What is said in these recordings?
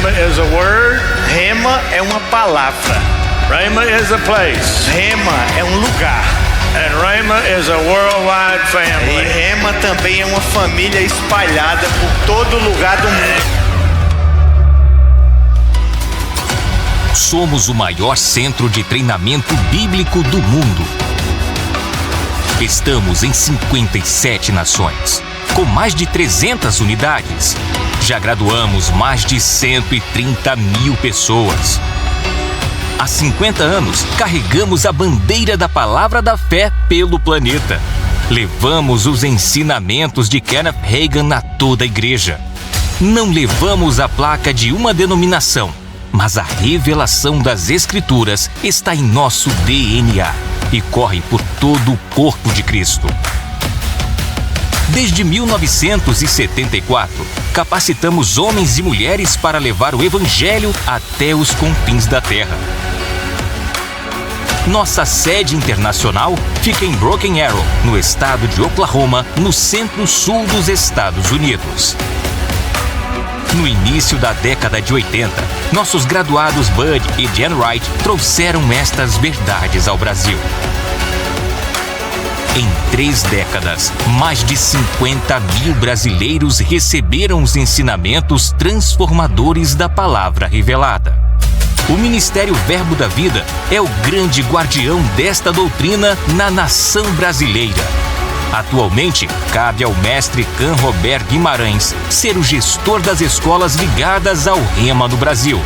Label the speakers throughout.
Speaker 1: Rhema is a word. Rhema é uma palavra. Rhema is a place. Rhema é um lugar. And Rhema is a worldwide family. E Rhema também é uma família espalhada por todo lugar do mundo.
Speaker 2: Somos o maior centro de treinamento bíblico do mundo. Estamos em 57 nações, com mais de 300 unidades. Já graduamos mais de 130 mil pessoas. Há 50 anos, carregamos a bandeira da palavra da fé pelo planeta. Levamos os ensinamentos de Kenneth Hagin a toda a igreja. Não levamos a placa de uma denominação, mas a revelação das Escrituras está em nosso DNA e corre por todo o corpo de Cristo. Desde 1974, capacitamos homens e mulheres para levar o Evangelho até os confins da terra. Nossa sede internacional fica em Broken Arrow, no estado de Oklahoma, no centro-sul dos Estados Unidos. No início da década de 80, nossos graduados Bud e Jen Wright trouxeram estas verdades ao Brasil. Em 3 décadas, mais de 50 mil brasileiros receberam os ensinamentos transformadores da palavra revelada. O Ministério Verbo da Vida é o grande guardião desta doutrina na nação brasileira. Atualmente, cabe ao mestre Can Robert Guimarães ser o gestor das escolas ligadas ao Rhema no Brasil.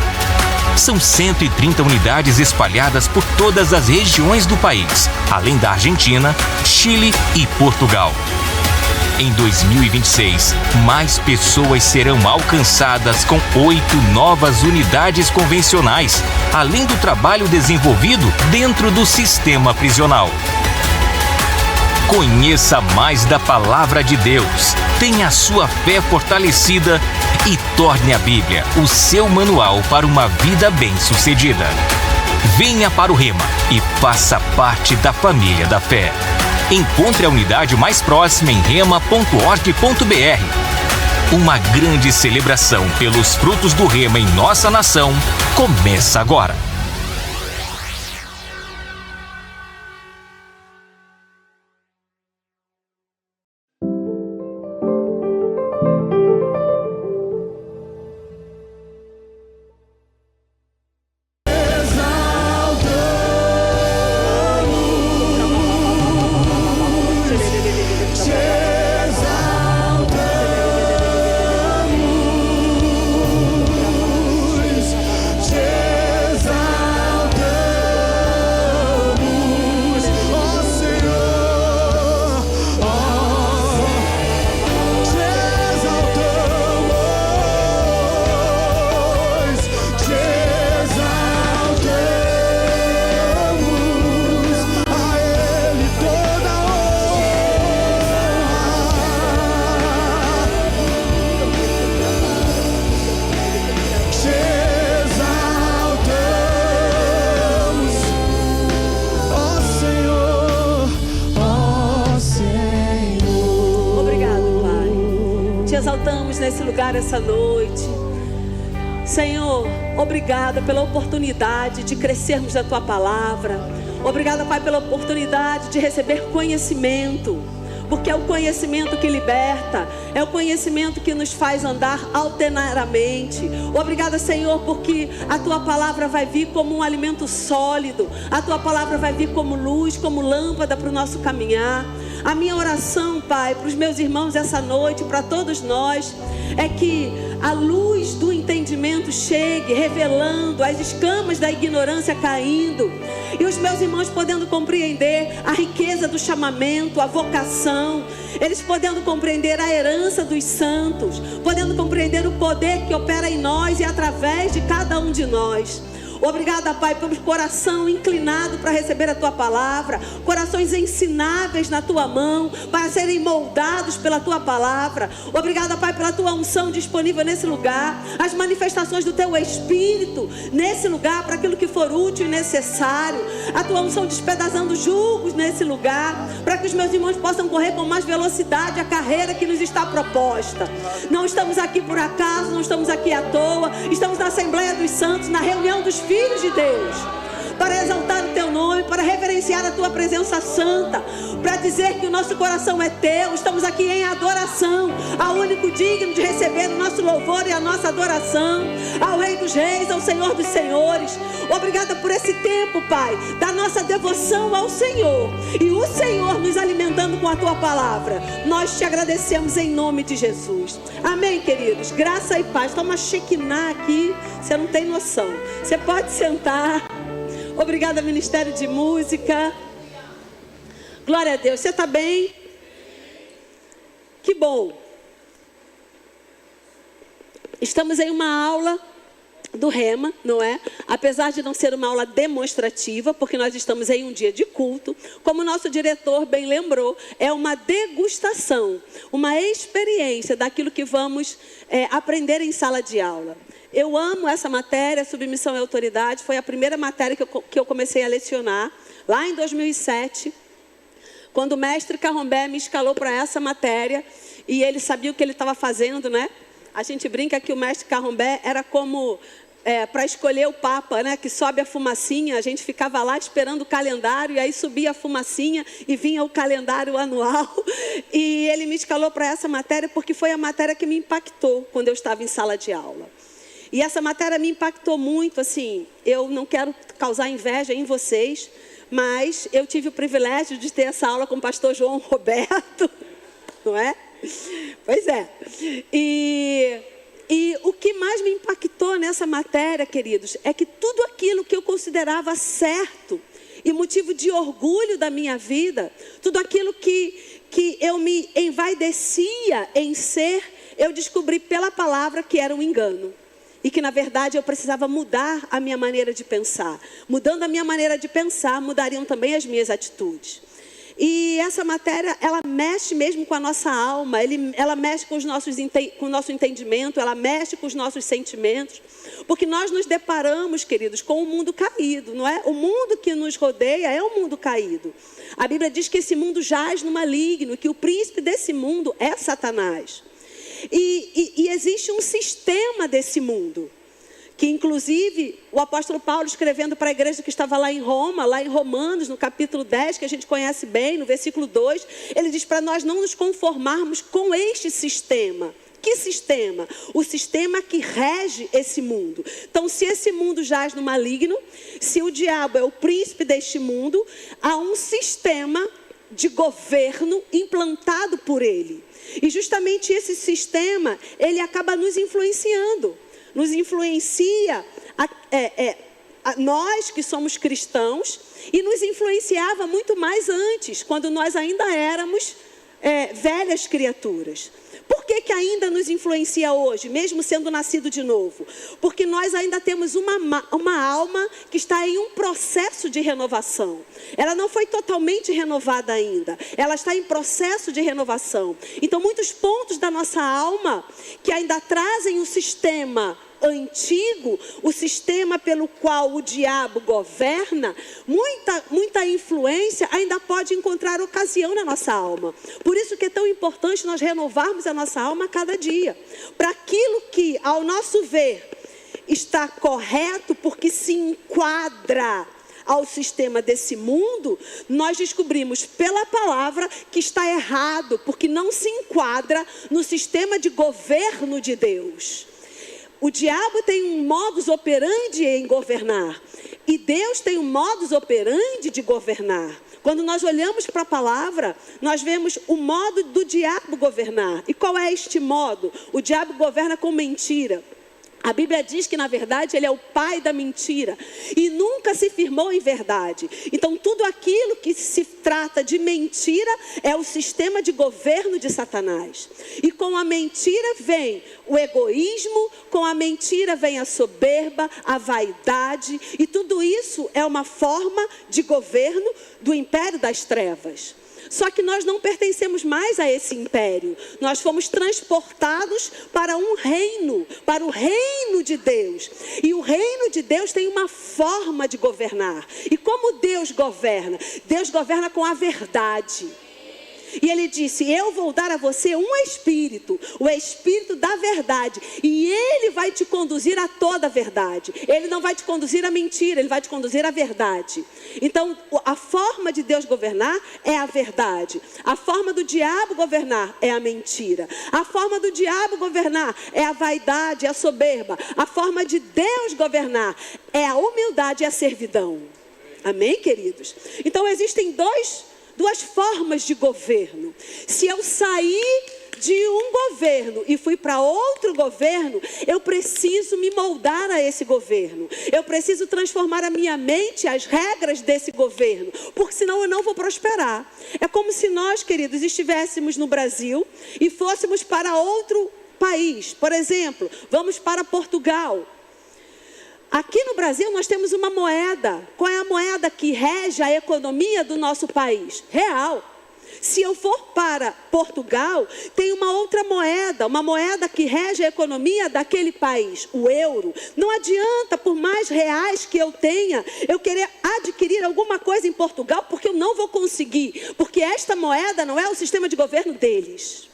Speaker 2: São 130 unidades espalhadas por todas as regiões do país, além da Argentina, Chile e Portugal. Em 2026, mais pessoas serão alcançadas com 8 novas unidades convencionais, além do trabalho desenvolvido dentro do sistema prisional. Conheça mais da Palavra de Deus, tenha a sua fé fortalecida e torne a Bíblia o seu manual para uma vida bem-sucedida. Venha para o Rhema e faça parte da família da fé. Encontre a unidade mais próxima em rhema.org.br. Uma grande celebração pelos frutos do Rhema em nossa nação começa agora.
Speaker 3: Nesse lugar essa noite, Senhor, obrigada pela oportunidade de crescermos na Tua Palavra. Obrigada, Pai, pela oportunidade de receber conhecimento, porque é o conhecimento que liberta, é o conhecimento que nos faz andar alternamente. Obrigada, Senhor, porque a Tua Palavra vai vir como um alimento sólido, a Tua Palavra vai vir como luz, como lâmpada para o nosso caminhar. A minha oração, Pai, para os meus irmãos essa noite, para todos nós, é que a luz do entendimento chegue, revelando as escamas da ignorância caindo, e os meus irmãos podendo compreender a riqueza do chamamento, a vocação, eles podendo compreender a herança dos santos, podendo compreender o poder que opera em nós e através de cada um de nós. Obrigada, Pai, pelo coração inclinado para receber a Tua palavra, corações ensináveis na Tua mão, para serem moldados pela Tua palavra. Obrigada, Pai, pela Tua unção disponível nesse lugar, as manifestações do Teu Espírito nesse lugar, para aquilo que for útil e necessário, a Tua unção despedazando julgos nesse lugar, para que os meus irmãos possam correr com mais velocidade a carreira que nos está proposta. Não estamos aqui por acaso, não estamos aqui à toa, estamos na Assembleia dos Santos, na reunião dos filhos de Deus, para exaltar o Teu nome, para reverenciar a Tua presença santa, para dizer que o nosso coração é Teu. Estamos aqui em adoração ao único digno de receber o nosso louvor e a nossa adoração, ao Rei dos Reis, ao Senhor dos Senhores. Obrigada por esse tempo, Pai, da nossa devoção ao Senhor, e o Senhor nos alimentando com a Tua palavra. Nós Te agradecemos em nome de Jesus. Amém, queridos? Graça e paz. Toma Shekinah aqui, você não tem noção. Você pode sentar. Obrigada, Ministério de Música. Glória a Deus. Você está bem? Que bom. Estamos em uma aula do Rema, não é? Apesar de não ser uma aula demonstrativa, porque nós estamos em um dia de culto, como o nosso diretor bem lembrou, é uma degustação, uma experiência daquilo que vamos aprender em sala de aula. Eu amo essa matéria, submissão e autoridade. Foi a primeira matéria que eu comecei a lecionar, lá em 2007, quando o mestre Carrombé me escalou para essa matéria, e ele sabia o que ele estava fazendo, né? A gente brinca que o mestre Carrombé era como para escolher o Papa, né? Que sobe a fumacinha, a gente ficava lá esperando o calendário, e aí subia a fumacinha e vinha o calendário anual. E ele me escalou para essa matéria porque foi a matéria que me impactou quando eu estava em sala de aula. E essa matéria me impactou muito, assim, eu não quero causar inveja em vocês, mas eu tive o privilégio de ter essa aula com o pastor João Roberto, não é? Pois é. E o que mais me impactou nessa matéria, queridos, é que tudo aquilo que eu considerava certo e motivo de orgulho da minha vida, tudo aquilo que eu me envaidecia em ser, eu descobri pela palavra que era um engano. E que, na verdade, eu precisava mudar a minha maneira de pensar. Mudando a minha maneira de pensar, mudariam também as minhas atitudes. E essa matéria, ela mexe mesmo com a nossa alma, ela mexe com o nosso entendimento, ela mexe com os nossos sentimentos. Porque nós nos deparamos, queridos, com um mundo caído, não é? O mundo que nos rodeia é um mundo caído. A Bíblia diz que esse mundo jaz no maligno, que o príncipe desse mundo é Satanás. E existe um sistema desse mundo, que inclusive o apóstolo Paulo, escrevendo para a igreja que estava lá em Roma, lá em Romanos, no capítulo 10, que a gente conhece bem, no versículo 2, ele diz para nós não nos conformarmos com este sistema. Que sistema? O sistema que rege esse mundo. Então, se esse mundo jaz no maligno, se o diabo é o príncipe deste mundo, há um sistema de governo implantado por ele. E justamente esse sistema, ele acaba nos influenciando. Nos influencia a nós que somos cristãos, e nos influenciava muito mais antes, quando nós ainda éramos velhas criaturas. Por que ainda nos influencia hoje, mesmo sendo nascido de novo? Porque nós ainda temos uma alma que está em um processo de renovação. Ela não foi totalmente renovada ainda. Ela está em processo de renovação. Então, muitos pontos da nossa alma que ainda trazem o sistema antigo, o sistema pelo qual o diabo governa, muita influência ainda pode encontrar ocasião na nossa alma. Por isso que é tão importante nós renovarmos a nossa alma a cada dia, para aquilo que, ao nosso ver, está correto, porque se enquadra ao sistema desse mundo, nós descobrimos pela palavra que está errado, porque não se enquadra no sistema de governo de Deus. O diabo tem um modus operandi em governar, e Deus tem um modus operandi de governar. Quando nós olhamos para a palavra, nós vemos o modo do diabo governar. E qual é este modo? O diabo governa com mentira, A Bíblia diz que, na verdade, ele é o pai da mentira e nunca se firmou em verdade. Então, tudo aquilo que se trata de mentira é o sistema de governo de Satanás. E com a mentira vem o egoísmo, com a mentira vem a soberba, a vaidade. E tudo isso é uma forma de governo do império das trevas. Só que nós não pertencemos mais a esse império. Nós fomos transportados para um reino, para o reino de Deus. E o reino de Deus tem uma forma de governar. E como Deus governa? Deus governa com a verdade. E ele disse, eu vou dar a você um espírito, o espírito da verdade. E ele vai te conduzir a toda a verdade. Ele não vai te conduzir à mentira, ele vai te conduzir à verdade. Então, a forma de Deus governar é a verdade. A forma do diabo governar é a mentira. A forma do diabo governar é a vaidade, é a soberba. A forma de Deus governar é a humildade e a servidão. Amém, queridos? Então, existem duas formas de governo. Se eu sair de um governo e fui para outro governo, eu preciso me moldar a esse governo. Eu preciso transformar a minha mente, as regras desse governo, porque senão eu não vou prosperar. É como se nós, queridos, estivéssemos no Brasil e fôssemos para outro país. Por exemplo, vamos para Portugal. Aqui no Brasil nós temos uma moeda. Qual é a moeda que rege a economia do nosso país? Real. Se eu for para Portugal, tem uma outra moeda, uma moeda que rege a economia daquele país, o euro. Não adianta, por mais reais que eu tenha, eu querer adquirir alguma coisa em Portugal, porque eu não vou conseguir, porque esta moeda não é o sistema de governo deles.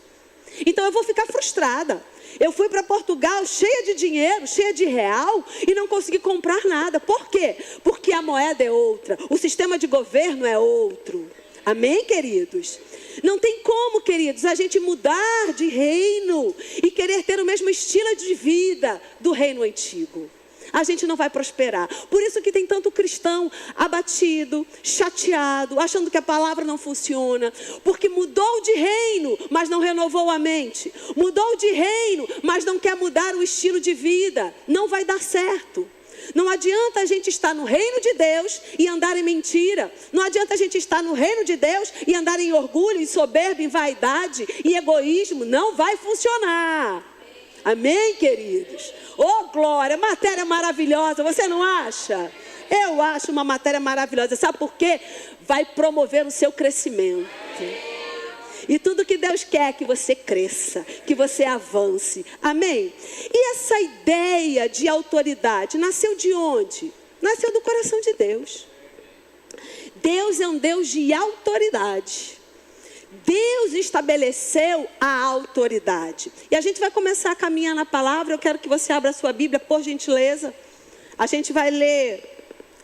Speaker 3: Então eu vou ficar frustrada. Eu fui para Portugal cheia de dinheiro, cheia de real e não consegui comprar nada. Por quê? Porque a moeda é outra, o sistema de governo é outro. Amém, queridos? Não tem como, queridos, a gente mudar de reino e querer ter o mesmo estilo de vida do reino antigo. A gente não vai prosperar. Por isso que tem tanto cristão abatido, chateado, achando que a palavra não funciona. Porque mudou de reino, mas não renovou a mente. Mudou de reino, mas não quer mudar o estilo de vida. Não vai dar certo. Não adianta a gente estar no reino de Deus e andar em mentira. Não adianta a gente estar no reino de Deus e andar em orgulho, em soberba, em vaidade, em egoísmo. Não vai funcionar. Amém, queridos? Oh, glória, matéria maravilhosa, você não acha? Eu acho uma matéria maravilhosa. Sabe por quê? Vai promover o seu crescimento. E tudo que Deus quer é que você cresça, que você avance. Amém? E essa ideia de autoridade nasceu de onde? Nasceu do coração de Deus. Deus é um Deus de autoridade. Deus estabeleceu a autoridade. E a gente vai começar a caminhar na palavra. Eu quero que você abra a sua Bíblia, por gentileza. A gente vai ler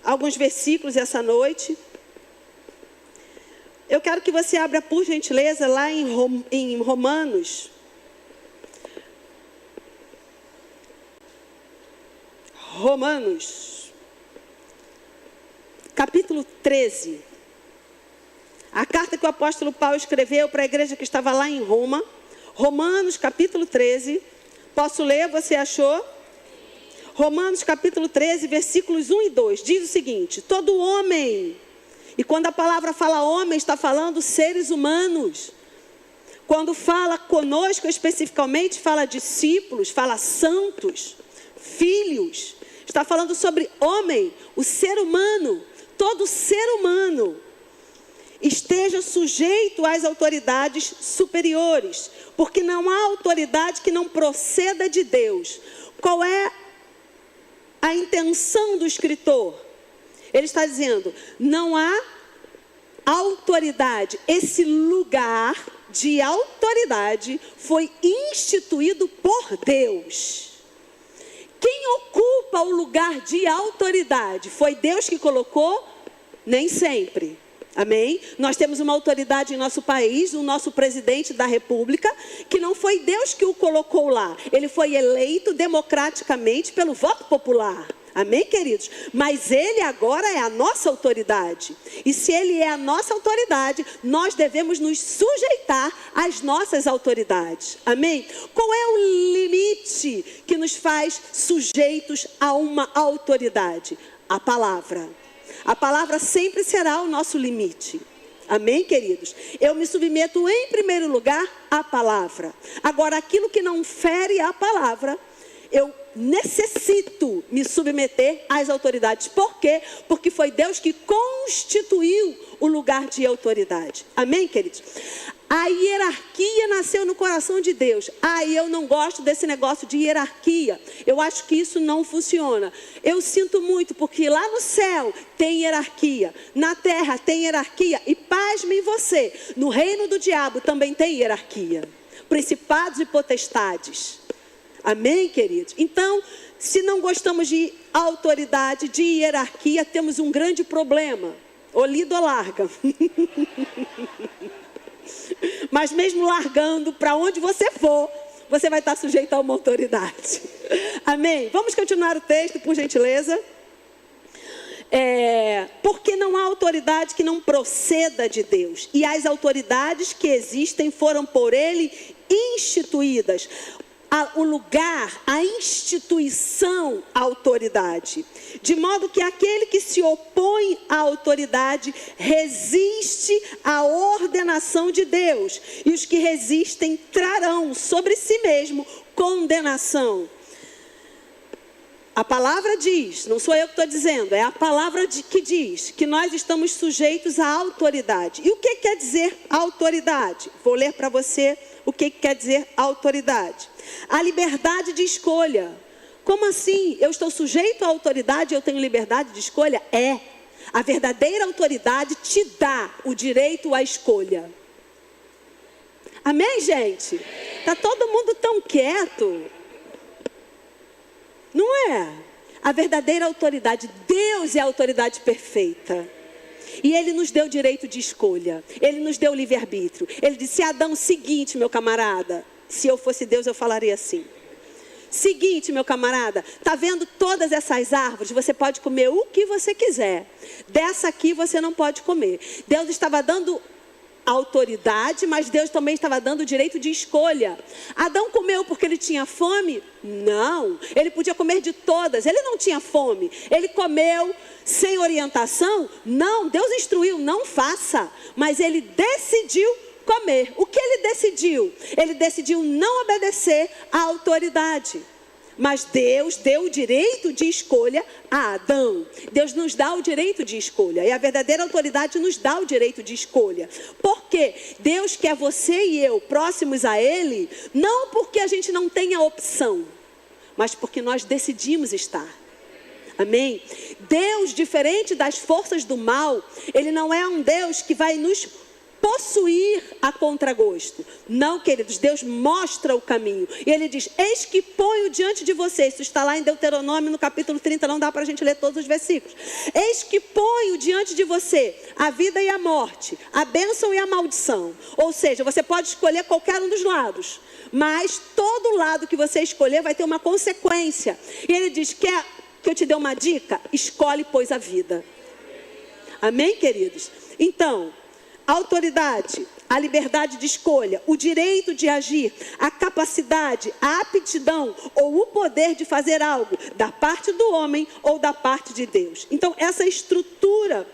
Speaker 3: alguns versículos essa noite. Eu quero que você abra, por gentileza, lá em Romanos. Romanos, capítulo 13. A carta que o apóstolo Paulo escreveu para a igreja que estava lá em Roma. Romanos, capítulo 13. Posso ler? Você achou? Romanos, capítulo 13, versículos 1 e 2. Diz o seguinte: todo homem... E quando a palavra fala homem, está falando seres humanos. Quando fala conosco especificamente, fala discípulos, fala santos, filhos. Está falando sobre homem, o ser humano. Todo ser humano esteja sujeito às autoridades superiores. Porque não há autoridade que não proceda de Deus. Qual é a intenção do escritor? Ele está dizendo, não há autoridade. Esse lugar de autoridade foi instituído por Deus. Quem ocupa o lugar de autoridade? Foi Deus que colocou? Nem sempre. Amém? Nós temos uma autoridade em nosso país, o nosso presidente da república, que não foi Deus que o colocou lá. Ele foi eleito democraticamente pelo voto popular. Amém, queridos? Mas Ele agora é a nossa autoridade. E se Ele é a nossa autoridade, nós devemos nos sujeitar às nossas autoridades. Amém? Qual é o limite que nos faz sujeitos a uma autoridade? A palavra. A palavra sempre será o nosso limite. Amém, queridos? Eu me submeto em primeiro lugar à palavra. Agora, aquilo que não fere a palavra, eu necessito me submeter às autoridades. Por quê? Porque foi Deus que constituiu o lugar de autoridade. Amém, queridos? A hierarquia nasceu no coração de Deus. Eu não gosto desse negócio de hierarquia. Eu acho que isso não funciona. Eu sinto muito, porque lá no céu tem hierarquia. Na terra tem hierarquia. E pasme você, no reino do diabo também tem hierarquia. Principados e potestades. Amém, queridos? Então, se não gostamos de autoridade, de hierarquia, temos um grande problema. Ou lida ou larga. Mas mesmo largando, para onde você for, você vai estar sujeito a uma autoridade. Amém? Vamos continuar o texto, por gentileza. Porque não há autoridade que não proceda de Deus. E as autoridades que existem foram por Ele instituídas. O lugar, a instituição, a autoridade. De modo que aquele que se opõe à autoridade resiste à ordenação de Deus. E os que resistem trarão sobre si mesmo condenação. A palavra diz, não sou eu que estou dizendo, é a palavra que diz que nós estamos sujeitos à autoridade. E o que quer dizer autoridade? Vou ler para você o que quer dizer autoridade. A liberdade de escolha. Como assim? Eu estou sujeito à autoridade e eu tenho liberdade de escolha? A verdadeira autoridade te dá o direito à escolha. Amém, gente? Está todo mundo tão quieto. Não é? A verdadeira autoridade, Deus é a autoridade perfeita. E Ele nos deu direito de escolha. Ele nos deu livre-arbítrio. Ele disse: Adão, seguinte, meu camarada. Se eu fosse Deus, eu falaria assim. Seguinte, meu camarada, tá vendo todas essas árvores? Você pode comer o que você quiser. Dessa aqui você não pode comer. Deus estava dando autoridade, mas Deus também estava dando o direito de escolha. Adão comeu porque ele tinha fome? Não, ele podia comer de todas, ele não tinha fome. Ele comeu sem orientação? Não, Deus instruiu, não faça. Mas ele decidiu comer. O que ele decidiu? Ele decidiu não obedecer à autoridade. Mas Deus deu o direito de escolha a Adão. Deus nos dá o direito de escolha. E a verdadeira autoridade nos dá o direito de escolha. Por quê? Deus quer você e eu próximos a Ele, não porque a gente não tenha opção, mas porque nós decidimos estar. Amém? Deus, diferente das forças do mal, Ele não é um Deus que vai nos possuir a contragosto. Não, queridos, Deus mostra o caminho. E Ele diz: eis que ponho diante de vocês. Isso está lá em Deuteronômio, no capítulo 30, não dá para a gente ler todos os versículos. Eis que ponho diante de você a vida e a morte, a bênção e a maldição. Ou seja, você pode escolher qualquer um dos lados, mas todo lado que você escolher vai ter uma consequência. E Ele diz: quer que eu te dê uma dica? Escolhe, pois, a vida. Amém, queridos? Então, a autoridade, a liberdade de escolha, o direito de agir, a capacidade, a aptidão ou o poder de fazer algo da parte do homem ou da parte de Deus. Então, essa estrutura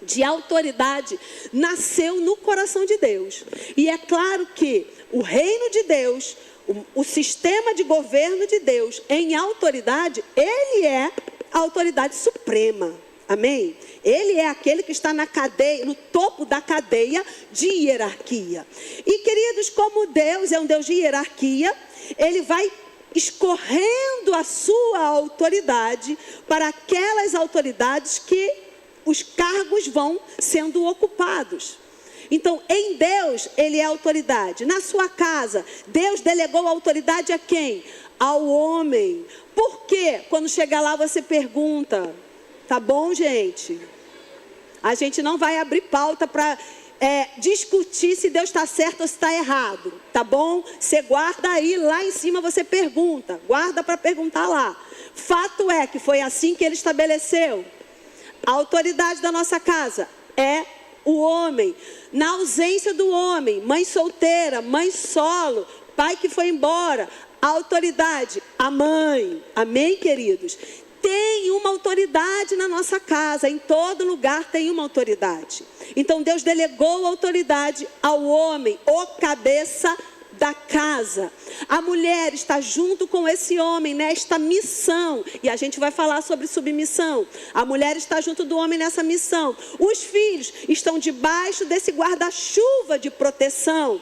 Speaker 3: de autoridade nasceu no coração de Deus. E é claro que o reino de Deus, o sistema de governo de Deus em autoridade, ele é a autoridade suprema. Amém? Ele é aquele que está na cadeia, no topo da cadeia de hierarquia. E, queridos, como Deus é um Deus de hierarquia, Ele vai escorrendo a sua autoridade para aquelas autoridades que os cargos vão sendo ocupados. Então, em Deus, Ele é autoridade. Na sua casa, Deus delegou a autoridade a quem? Ao homem. Por quê? Quando chegar lá, você pergunta... Tá bom, gente? A gente não vai abrir pauta para discutir se Deus está certo ou se está errado. Tá bom? Você guarda aí, lá em cima você pergunta. Guarda para perguntar lá. Fato é que foi assim que ele estabeleceu. A autoridade da nossa casa é o homem. Na ausência do homem, mãe solteira, mãe solo, pai que foi embora, a autoridade, a mãe. Amém, queridos? Tem uma autoridade na nossa casa, em todo lugar tem uma autoridade. Então Deus delegou a autoridade ao homem, o cabeça da casa. A mulher está junto com esse homem nesta missão. E a gente vai falar sobre submissão. A mulher está junto do homem nessa missão. Os filhos estão debaixo desse guarda-chuva de proteção.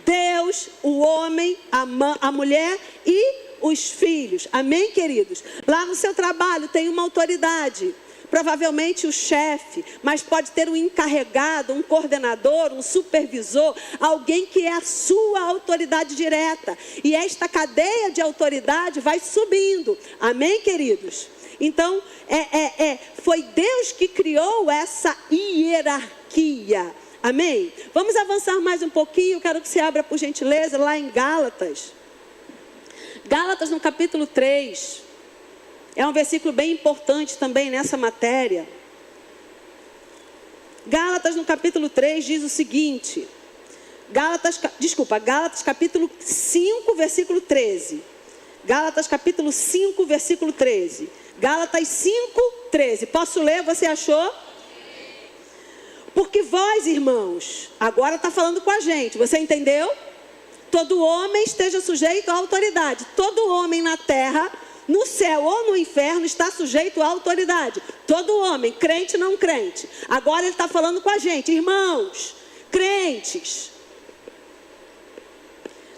Speaker 3: Deus, o homem, a mulher e os filhos. Amém, queridos? Lá no seu trabalho tem uma autoridade. Provavelmente o chefe, mas pode ter um encarregado, um coordenador, um supervisor, alguém que é a sua autoridade direta. E esta cadeia de autoridade vai subindo. Amém, queridos? Então, foi Deus que criou essa hierarquia. Amém? Vamos avançar mais um pouquinho. Eu quero que você abra, por gentileza, lá em Gálatas. Gálatas no capítulo 3. É um versículo bem importante também nessa matéria. Gálatas no capítulo 3 diz o seguinte. Gálatas capítulo 5, versículo 13. Gálatas capítulo 5, versículo 13. Gálatas 5, 13. Posso ler? Você achou? Porque vós, irmãos, agora está falando com a gente. Você entendeu? Todo homem esteja sujeito à autoridade. Todo homem na terra, no céu ou no inferno, está sujeito à autoridade. Todo homem, crente ou não crente. Agora ele está falando com a gente. Irmãos, crentes,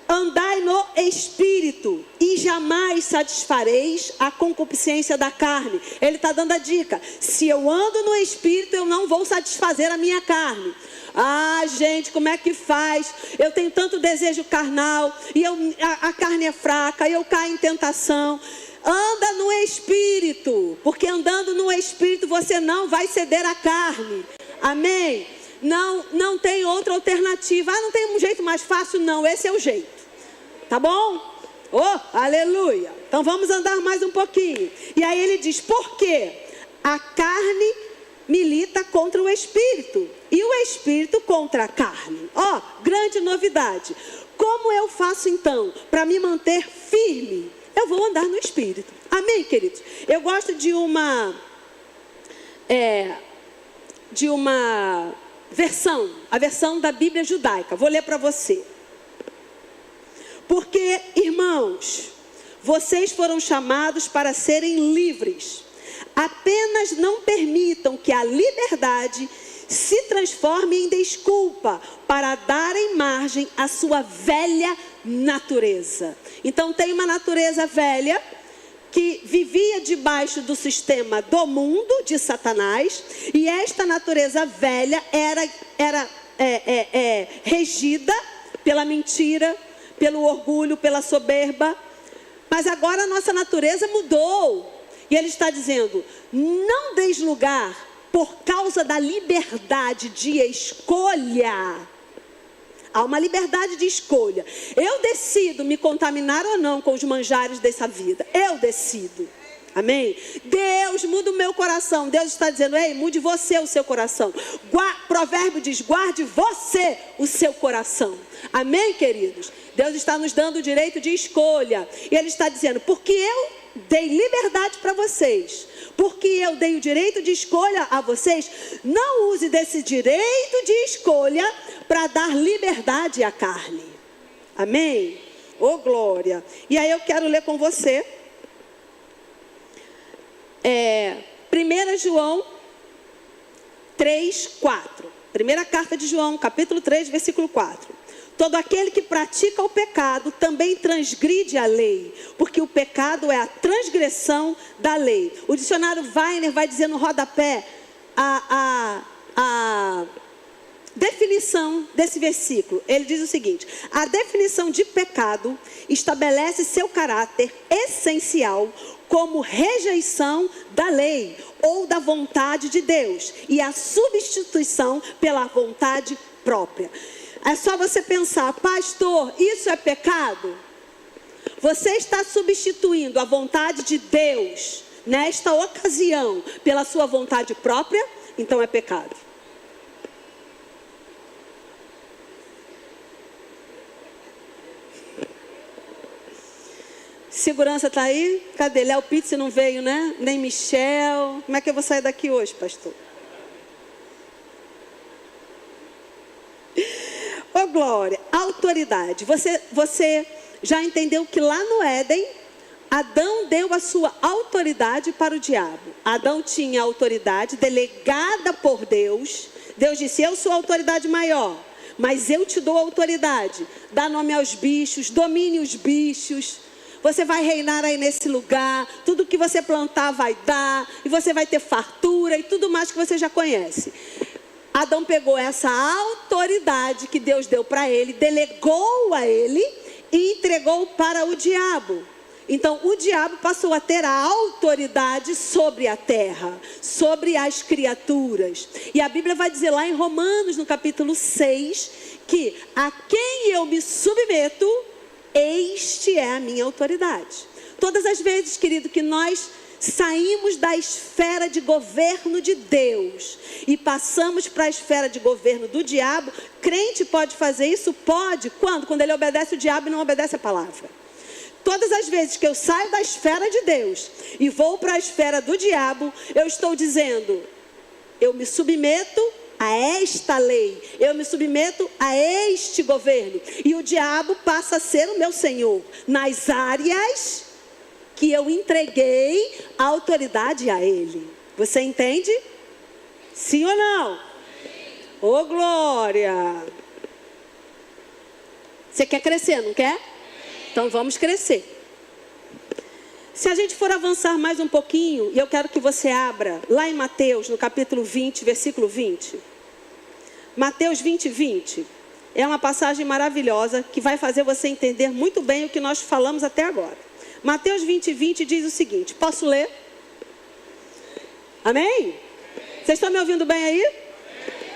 Speaker 3: andai no Espírito e jamais satisfareis a concupiscência da carne. Ele está dando a dica. Se eu ando no Espírito, eu não vou satisfazer a minha carne. Ah, gente, como é que faz? Eu tenho tanto desejo carnal e a carne é fraca, eu caio em tentação. Anda no Espírito, porque andando no Espírito você não vai ceder à carne. Amém? Não tem outra alternativa. Ah, não tem um jeito mais fácil? Não, esse é o jeito. Tá bom? Oh, aleluia. Então vamos andar mais um pouquinho. E aí ele diz, por quê? A carne milita contra o Espírito e o Espírito contra a carne. Ó, grande novidade. Como eu faço então para me manter firme? Eu vou andar no Espírito. Amém, queridos? Eu gosto de uma versão, a versão da Bíblia judaica. Vou ler para você. Porque, irmãos, vocês foram chamados para serem livres. Apenas não permitam que a liberdade se transforme em desculpa para darem margem à sua velha natureza. Então tem uma natureza velha que vivia debaixo do sistema do mundo, de Satanás, e esta natureza velha era regida pela mentira, pelo orgulho, pela soberba. Mas agora a nossa natureza mudou. E ele está dizendo, não deis lugar por causa da liberdade de escolha. Há uma liberdade de escolha. Eu decido me contaminar ou não com os manjares dessa vida. Eu decido. Amém? Deus muda o meu coração. Deus está dizendo, ei, mude você o seu coração. Provérbio diz, guarde você o seu coração. Amém, queridos? Deus está nos dando o direito de escolha. E Ele está dizendo, porque eu dei liberdade para vocês, porque eu dei o direito de escolha a vocês, não use desse direito de escolha para dar liberdade à carne. Amém? Oh, glória. E aí eu quero ler com você 1 João 3, 4. Primeira carta de João, capítulo 3, versículo 4. Todo aquele que pratica o pecado também transgride a lei, porque o pecado é a transgressão da lei. O dicionário Weiner vai dizer no rodapé a definição desse versículo. Ele diz o seguinte: a definição de pecado estabelece seu caráter essencial como rejeição da lei ou da vontade de Deus e a substituição pela vontade própria. É só você pensar, pastor, isso é pecado? você está substituindo a vontade de Deus nesta ocasião pela sua vontade própria, então é pecado. Segurança está aí? Cadê? Léo Pitts não veio, né? Nem Michel. Como é que eu vou sair daqui hoje, pastor? Ô glória, autoridade. Você já entendeu que lá no Éden, Adão deu a sua autoridade para o diabo. Adão tinha autoridade delegada por Deus. Deus disse, eu sou a autoridade maior, mas eu te dou autoridade. Dá nome aos bichos, domine os bichos. Você vai reinar aí nesse lugar, tudo que você plantar vai dar, e você vai ter fartura e tudo mais que você já conhece. Adão pegou essa autoridade que Deus deu para ele, delegou a ele e entregou para o diabo. Então o diabo passou a ter a autoridade sobre a terra, sobre as criaturas. E a Bíblia vai dizer lá em Romanos, no capítulo 6, que a quem eu me submeto, este é a minha autoridade. Todas as vezes, querido, que nós saímos da esfera de governo de Deus e passamos para a esfera de governo do diabo, crente pode fazer isso? Pode. Quando? Quando ele obedece o diabo e não obedece a palavra. Todas as vezes que eu saio da esfera de Deus e vou para a esfera do diabo, eu estou dizendo, eu me submeto a esta lei, eu me submeto a este governo, e o diabo passa a ser o meu senhor nas áreas que eu entreguei a autoridade a ele. Você entende? Sim ou não? Ô glória! Você quer crescer, não quer? Então vamos crescer. Se a gente for avançar mais um pouquinho, e eu quero que você abra lá em Mateus, no capítulo 20, versículo 20. Mateus 20, 20. É uma passagem maravilhosa que vai fazer você entender muito bem o que nós falamos até agora. Mateus 20, 20 diz o seguinte, posso ler? Amém? Vocês estão me ouvindo bem aí?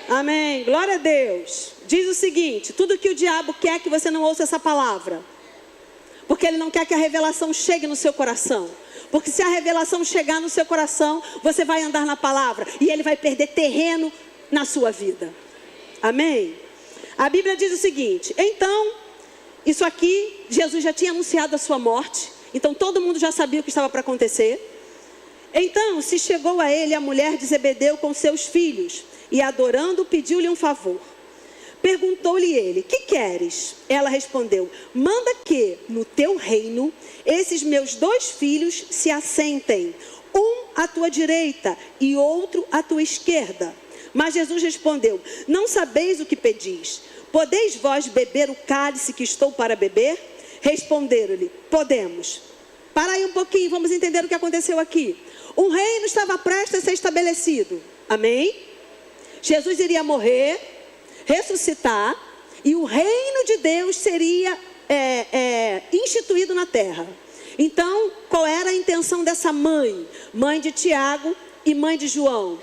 Speaker 3: Amém. Glória a Deus. Diz o seguinte, tudo que o diabo quer que você não ouça essa palavra. Porque ele não quer que a revelação chegue no seu coração. Porque se a revelação chegar no seu coração, você vai andar na palavra e ele vai perder terreno na sua vida. Amém? A Bíblia diz o seguinte, então, isso aqui, Jesus já tinha anunciado a sua morte, então todo mundo já sabia o que estava para acontecer. Então, se chegou a ele a mulher de Zebedeu com seus filhos, e adorando, pediu-lhe um favor. Perguntou-lhe ele, que queres? Ela respondeu, manda que, no teu reino, esses meus 2 filhos se assentem, um à tua direita e outro à tua esquerda. Mas Jesus respondeu, não sabeis o que pedis. Podeis vós beber o cálice que estou para beber? Responderam-lhe, podemos. Para aí um pouquinho, vamos entender o que aconteceu aqui. Um reino estava prestes a ser estabelecido. Amém? Jesus iria morrer, ressuscitar, e o reino de Deus seria instituído na terra. Então, qual era a intenção dessa mãe? Mãe de Tiago e mãe de João.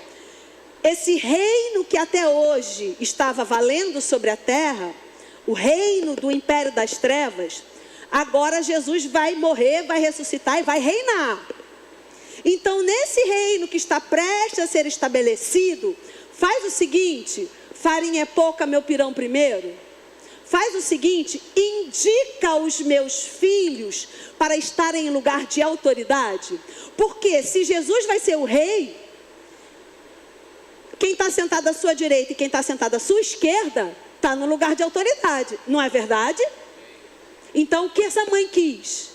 Speaker 3: Esse reino que até hoje estava valendo sobre a terra, o reino do império das trevas, agora Jesus vai morrer, vai ressuscitar e vai reinar. Então, nesse reino que está prestes a ser estabelecido, faz o seguinte, farinha é pouca, meu pirão primeiro. Faz o seguinte, indica os meus filhos para estarem em lugar de autoridade. Porque se Jesus vai ser o rei, quem está sentado à sua direita e quem está sentado à sua esquerda, está no lugar de autoridade. Não é verdade? Então, o que essa mãe quis?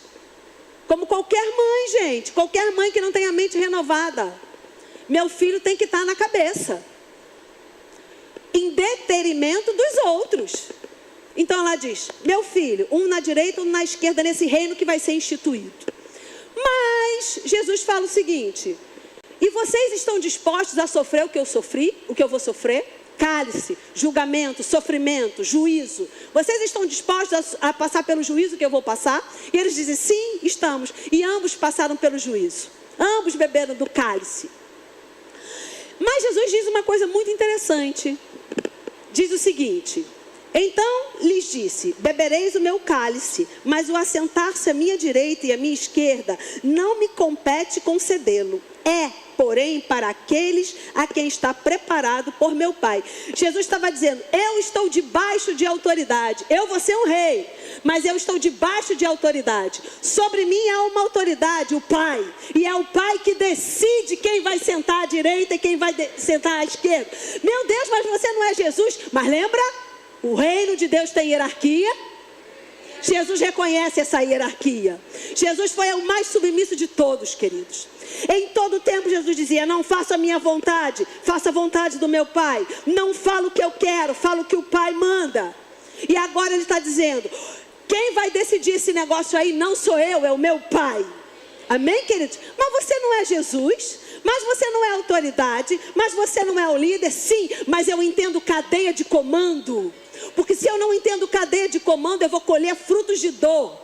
Speaker 3: Como qualquer mãe, gente. Qualquer mãe que não tenha a mente renovada. Meu filho tem que estar na cabeça. Em detrimento dos outros. Então ela diz, meu filho, um na direita, um na esquerda, nesse reino que vai ser instituído. Mas Jesus fala o seguinte, e vocês estão dispostos a sofrer o que eu sofri, o que eu vou sofrer? Cálice, julgamento, sofrimento, juízo. Vocês estão dispostos a passar pelo juízo que eu vou passar? E eles dizem, sim, estamos. E ambos passaram pelo juízo. Ambos beberam do cálice. Mas Jesus diz uma coisa muito interessante. Diz o seguinte, Então lhes disse: bebereis o meu cálice, mas o assentar-se à minha direita e à minha esquerda não me compete concedê-lo. É, porém, para aqueles a quem está preparado por meu Pai. Jesus estava dizendo: eu estou debaixo de autoridade. Eu vou ser um rei, mas eu estou debaixo de autoridade. Sobre mim há uma autoridade, o Pai. E é o Pai que decide quem vai sentar à direita e quem vai sentar à esquerda. Meu Deus, mas você não é Jesus. Mas lembra? O reino de Deus tem hierarquia. Jesus reconhece essa hierarquia. Jesus foi o mais submisso de todos, queridos. Em todo tempo Jesus dizia: não faça a minha vontade, faça a vontade do meu Pai. Não falo o que eu quero, falo o que o Pai manda. E agora ele está dizendo: quem vai decidir esse negócio aí não sou eu, é o meu Pai. Amém, queridos? Mas você não é Jesus, mas você não é autoridade, mas você não é o líder. Sim, mas eu entendo cadeia de comando. Porque se eu não entendo cadeia de comando, eu vou colher frutos de dor.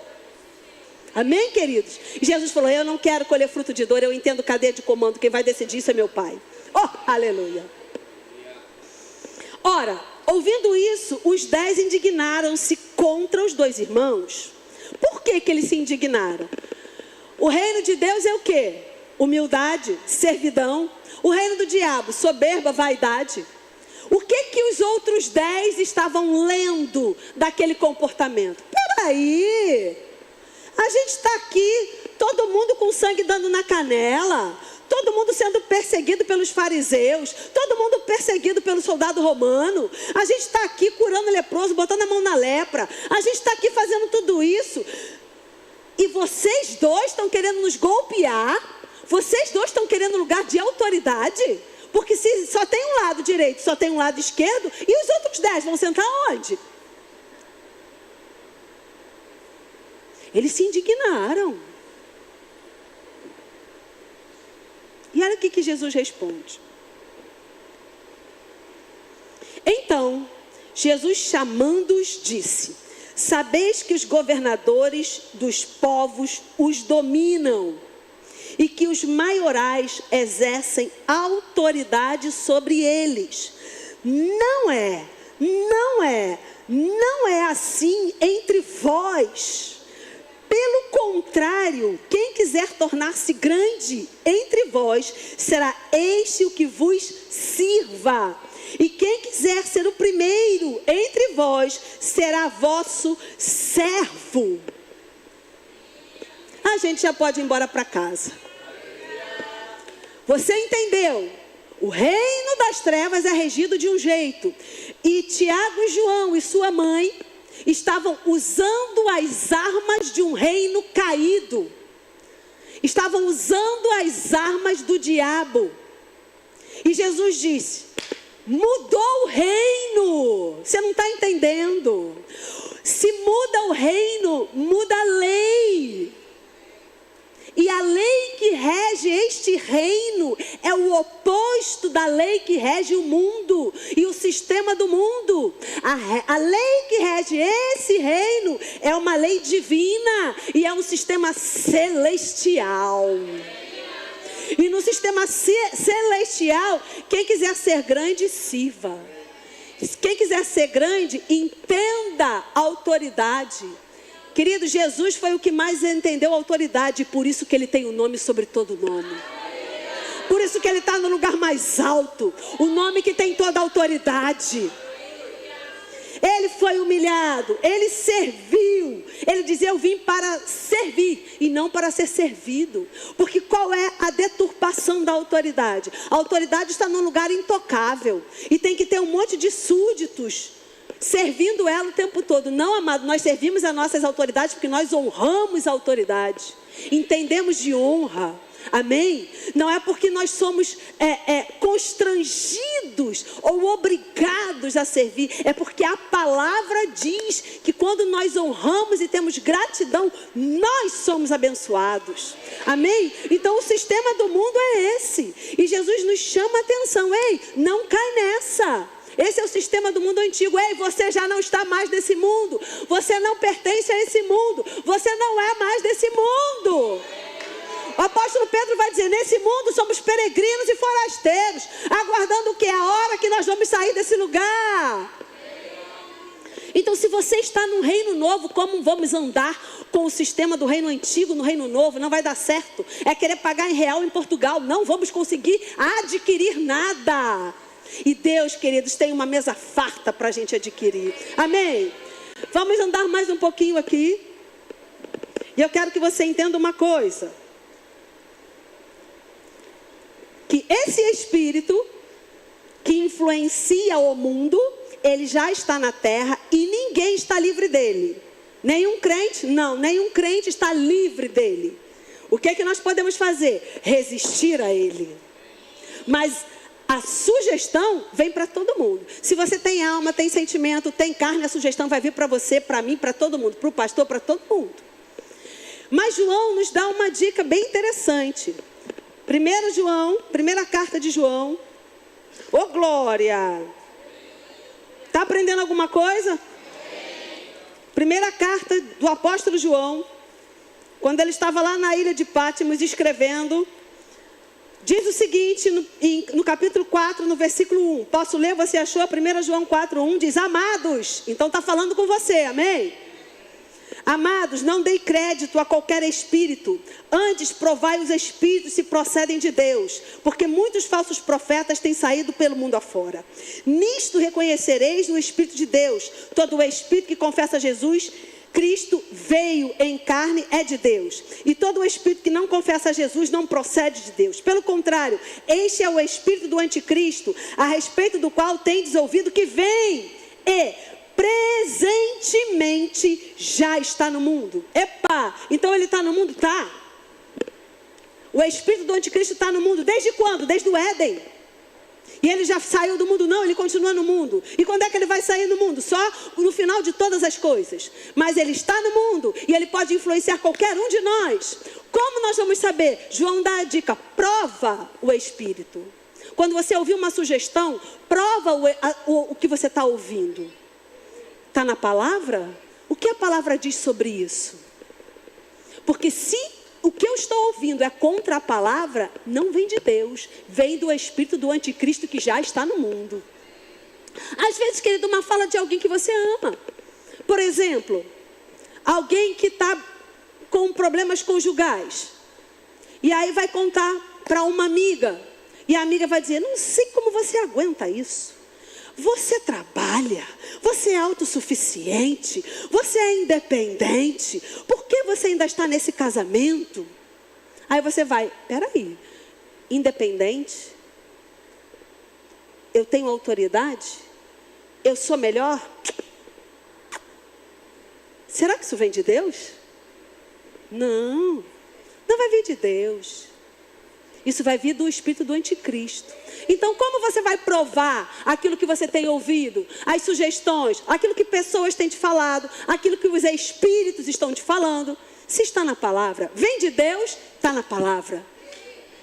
Speaker 3: Amém, queridos? E Jesus falou: eu não quero colher fruto de dor, eu entendo cadeia de comando. Quem vai decidir isso é meu Pai. Oh, aleluia. Ora, ouvindo isso, os 10 indignaram-se contra os 2 irmãos. Por que eles se indignaram? O reino de Deus é o quê? Humildade, servidão. O reino do diabo, soberba, vaidade. O que os outros 10 estavam lendo daquele comportamento? Peraí, a gente está aqui, todo mundo com sangue dando na canela, todo mundo sendo perseguido pelos fariseus, todo mundo perseguido pelo soldado romano. A gente está aqui curando leproso, botando a mão na lepra. A gente está aqui fazendo tudo isso. E vocês 2 estão querendo nos golpear? Vocês 2 estão querendo lugar de autoridade? Porque se só tem um lado direito, só tem um lado esquerdo, e os outros 10 vão sentar onde? Eles se indignaram. E olha o que Jesus responde. Então, Jesus, chamando-os, disse: sabeis que os governadores dos povos os dominam, e que os maiorais exercem autoridade sobre eles. Não é assim entre vós. Pelo contrário, quem quiser tornar-se grande entre vós, será este o que vos sirva. E quem quiser ser o primeiro entre vós, será vosso servo. A gente já pode ir embora para casa. Você entendeu? O reino das trevas é regido de um jeito. E Tiago e João e sua mãe estavam usando as armas de um reino caído. Estavam usando as armas do diabo. E Jesus disse: mudou o reino. Você não está entendendo? Se muda o reino, muda a lei. E a lei que rege este reino é o oposto da lei que rege o mundo e o sistema do mundo. A lei que rege esse reino é uma lei divina e é um sistema celestial. E no sistema celestial, quem quiser ser grande, sirva. Quem quiser ser grande, entenda a autoridade. Querido, Jesus foi o que mais entendeu a autoridade, por isso que ele tem o nome sobre todo nome. Por isso que ele está no lugar mais alto, o nome que tem toda a autoridade. Ele foi humilhado, ele serviu. Ele dizia: eu vim para servir e não para ser servido. Porque qual é a deturpação da autoridade? A autoridade está num lugar intocável e tem que ter um monte de súditos servindo ela o tempo todo. Não, amado, nós servimos as nossas autoridades porque nós honramos a autoridade. Entendemos de honra. Amém? Não é porque nós somos constrangidos ou obrigados a servir. É porque a palavra diz que quando nós honramos e temos gratidão, nós somos abençoados. Amém? Então o sistema do mundo é esse. E Jesus nos chama a atenção. Ei, não cai nessa. Esse é o sistema do mundo antigo. Ei, você já não está mais nesse mundo. Você não pertence a esse mundo. Você não é mais desse mundo. O apóstolo Pedro vai dizer: nesse mundo somos peregrinos e forasteiros, aguardando o que? A hora que nós vamos sair desse lugar. Então, se você está no reino novo, como vamos andar com o sistema do reino antigo no reino novo? Não vai dar certo. É querer pagar em real em Portugal. Não vamos conseguir adquirir nada. E Deus, queridos, tem uma mesa farta para a gente adquirir. Amém? Vamos andar mais um pouquinho aqui. E eu quero que você entenda uma coisa. Que esse Espírito que influencia o mundo, ele já está na terra e ninguém está livre dele. Nenhum crente, não, nenhum crente está livre dele. O que é que nós podemos fazer? Resistir a ele. Mas a sugestão vem para todo mundo. Se você tem alma, tem sentimento, tem carne, a sugestão vai vir para você, para mim, para todo mundo, para o pastor, para todo mundo. Mas João nos dá uma dica bem interessante. 1 João, primeira carta de João. Ô glória! Está aprendendo alguma coisa? Primeira carta do apóstolo João, quando ele estava lá na ilha de Pátimos escrevendo, diz o seguinte, no capítulo 4, no versículo 1. Posso ler? Você achou? 1 João 4, 1 diz: amados. Então está falando com você, amém? Amados, não deem crédito a qualquer espírito. Antes provai os espíritos se procedem de Deus, porque muitos falsos profetas têm saído pelo mundo afora. Nisto reconhecereis no Espírito de Deus. Todo o espírito que confessa Jesus Cristo veio em carne é de Deus. E todo o espírito que não confessa Jesus não procede de Deus. Pelo contrário, este é o espírito do anticristo, a respeito do qual tendes ouvido que vem e presentemente já está no mundo. Epa, então ele está no mundo? Tá. O espírito do anticristo está no mundo. Desde quando? Desde o Éden. E ele já saiu do mundo? Não, ele continua no mundo. E quando é que ele vai sair do mundo? Só no final de todas as coisas. Mas ele está no mundo e ele pode influenciar qualquer um de nós. Como nós vamos saber? João dá a dica: prova o espírito. Quando você ouvir uma sugestão, prova o que você está ouvindo. Está na palavra? O que a palavra diz sobre isso? Porque se o que eu estou ouvindo é contra a palavra, não vem de Deus, vem do espírito do anticristo que já está no mundo. Às vezes, querido, uma fala de alguém que você ama. Por exemplo, alguém que está com problemas conjugais. E aí vai contar para uma amiga. E a amiga vai dizer: não sei como você aguenta isso. Você trabalha, você é autossuficiente, você é independente, por que você ainda está nesse casamento? Aí você vai: peraí, independente? Eu tenho autoridade? Eu sou melhor? Será que isso vem de Deus? Não, não vai vir de Deus. Isso vai vir do espírito do anticristo. Então, como você vai provar aquilo que você tem ouvido, as sugestões, aquilo que pessoas têm te falado, aquilo que os espíritos estão te falando? Se está na palavra, vem de Deus, está na palavra.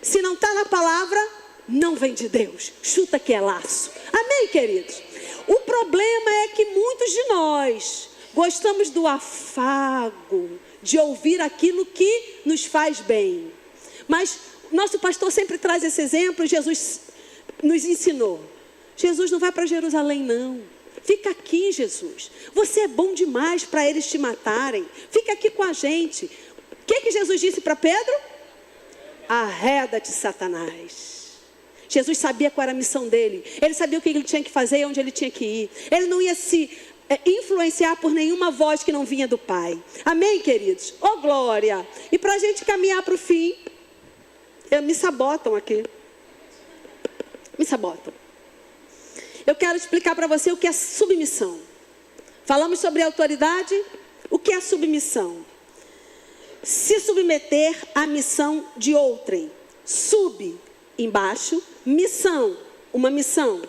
Speaker 3: Se não está na palavra, não vem de Deus. Chuta que é laço. Amém, queridos? O problema é que muitos de nós gostamos do afago, de ouvir aquilo que nos faz bem. Mas nosso pastor sempre traz esse exemplo. Jesus nos ensinou: Jesus não vai para Jerusalém, não. Fica aqui, Jesus. Você é bom demais para eles te matarem. Fica aqui com a gente. O que Jesus disse para Pedro? Arreda-te, Satanás. Jesus sabia qual era a missão dele. Ele sabia o que ele tinha que fazer e onde ele tinha que ir. Ele não ia se influenciar por nenhuma voz que não vinha do Pai. Amém, queridos? Oh, glória! E para a gente caminhar para o fim, me sabotam aqui. Me sabotam. Eu quero explicar para você o que é submissão. Falamos sobre autoridade. O que é submissão? Se submeter à missão de outrem. Sub, embaixo. Missão, uma missão.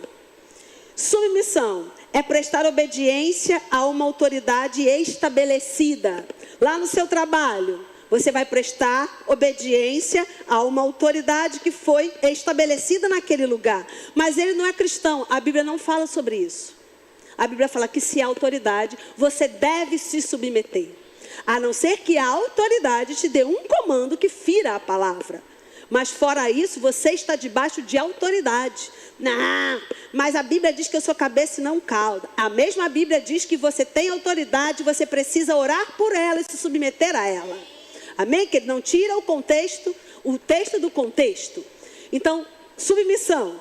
Speaker 3: Submissão é prestar obediência a uma autoridade estabelecida. Lá no seu trabalho, você vai prestar obediência a uma autoridade que foi estabelecida naquele lugar. Mas ele não é cristão. A Bíblia não fala sobre isso. A Bíblia fala que se há autoridade, você deve se submeter. A não ser que a autoridade te dê um comando que fira a palavra. Mas fora isso, você está debaixo de autoridade. Não, mas a Bíblia diz que eu sou cabeça e não cauda. A mesma Bíblia diz que você tem autoridade, você precisa orar por ela e se submeter a ela. Amém? Que ele não tira o texto do contexto. Então, submissão,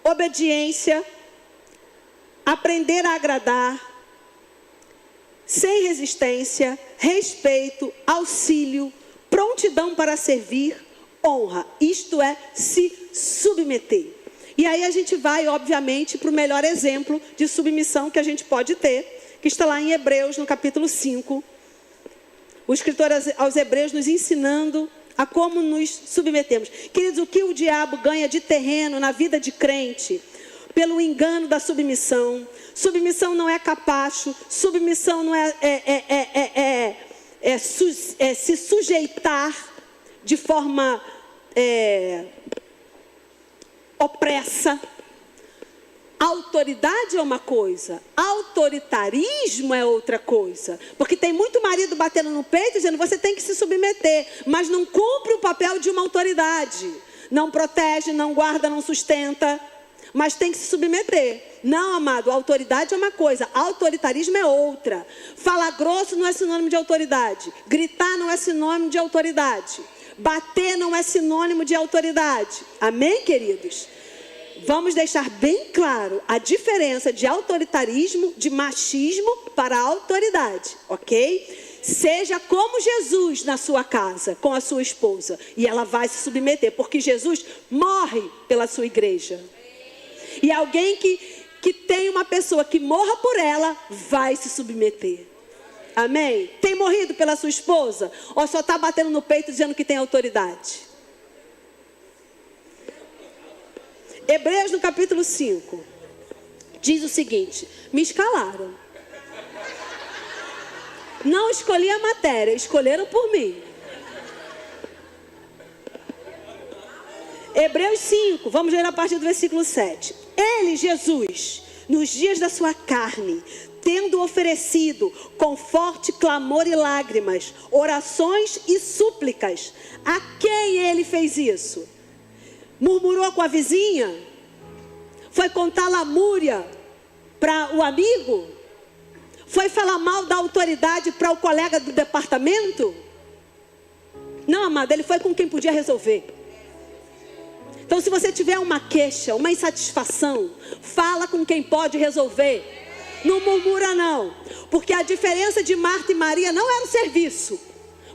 Speaker 3: obediência, aprender a agradar, sem resistência, respeito, auxílio, prontidão para servir, honra. Isto é se submeter. E aí a gente vai, obviamente, para o melhor exemplo de submissão que a gente pode ter, que está lá em Hebreus, no capítulo 5. O escritor aos Hebreus nos ensinando a como nos submetemos. Queridos, o que o diabo ganha de terreno na vida de crente pelo engano da submissão? Submissão não é capacho, submissão não é se sujeitar de forma opressa. Autoridade é uma coisa, autoritarismo é outra coisa. Porque tem muito marido batendo no peito dizendo você tem que se submeter, mas não cumpre o papel de uma autoridade. Não protege, não guarda, não sustenta, mas tem que se submeter. Não, amado, autoridade é uma coisa, autoritarismo é outra. Falar grosso não é sinônimo de autoridade. Gritar não é sinônimo de autoridade. Bater não é sinônimo de autoridade. Amém, queridos? Vamos deixar bem claro a diferença de autoritarismo, de machismo para autoridade, ok? Seja como Jesus na sua casa, com a sua esposa, e ela vai se submeter, porque Jesus morre pela sua igreja. E alguém que tem uma pessoa que morra por ela, vai se submeter. Amém? Tem morrido pela sua esposa? Ou só está batendo no peito dizendo que tem autoridade? Hebreus no capítulo 5 diz o seguinte: me escalaram. Não escolhi a matéria, escolheram por mim. Hebreus 5, vamos ler a partir do versículo 7. Ele, Jesus, nos dias da sua carne, tendo oferecido com forte clamor e lágrimas, orações e súplicas, a quem ele fez isso? Murmurou com a vizinha? Foi contar lamúria para o amigo? Foi falar mal da autoridade para o colega do departamento? Não, amado, ele foi com quem podia resolver. Então, se você tiver uma queixa, uma insatisfação, fala com quem pode resolver. Não murmura não. Porque a diferença de Marta e Maria não era o serviço.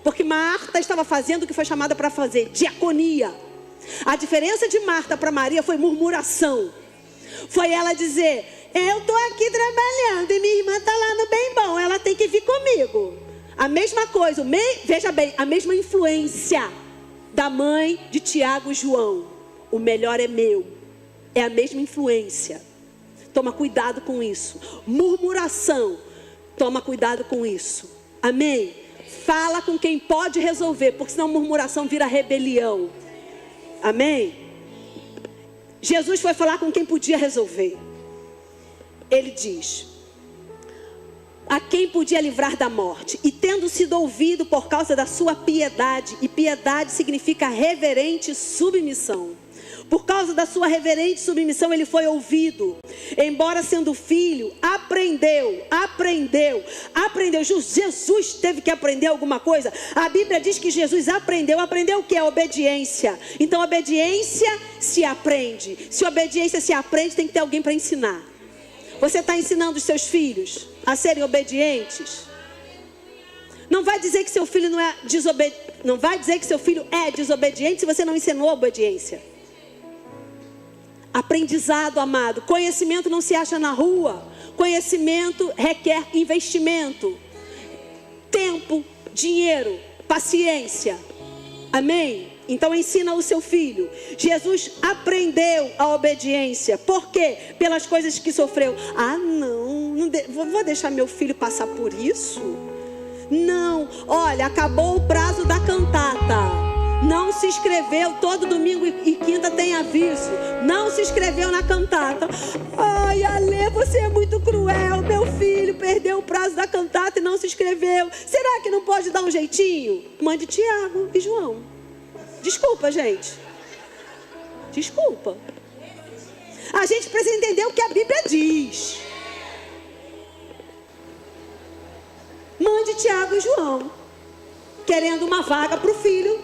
Speaker 3: Porque Marta estava fazendo o que foi chamada para fazer, diaconia. A diferença de Marta para Maria foi murmuração. Foi ela dizer: eu estou aqui trabalhando e minha irmã está lá no bem bom, ela tem que vir comigo. A mesma coisa, veja bem, a mesma influência da mãe de Tiago e João. O melhor é meu. É a mesma influência. Toma cuidado com isso. Murmuração, toma cuidado com isso. Amém? Fala com quem pode resolver, porque senão murmuração vira rebelião. Amém? Jesus foi falar com quem podia resolver. Ele diz: a quem podia livrar da morte, e tendo sido ouvido por causa da sua piedade, e piedade significa reverente submissão. Por causa da sua reverente submissão, ele foi ouvido. Embora sendo filho, aprendeu. Jesus teve que aprender alguma coisa. A Bíblia diz que Jesus aprendeu. Aprendeu o que? A obediência. Então, obediência se aprende. Se obediência se aprende, tem que ter alguém para ensinar. Você está ensinando os seus filhos a serem obedientes? Não vai dizer que seu filho não é desobediente. Não vai dizer que seu filho é desobediente se você não ensinou a obediência. Aprendizado, amado. Conhecimento não se acha na rua. Conhecimento requer investimento, tempo, dinheiro, paciência. Amém? Então ensina o seu filho. Jesus aprendeu a obediência. Por quê? Pelas coisas que sofreu. Vou deixar meu filho passar por isso? Não. Olha, acabou o prazo da cantata. Não se inscreveu, todo domingo e quinta tem aviso. Não se inscreveu na cantata. Ai, Ale, você é muito cruel. Meu filho perdeu o prazo da cantata e não se inscreveu. Será que não pode dar um jeitinho? Mande Tiago e João. Desculpa, gente. Desculpa. A gente precisa entender o que a Bíblia diz. Mande Tiago e João, querendo uma vaga para o filho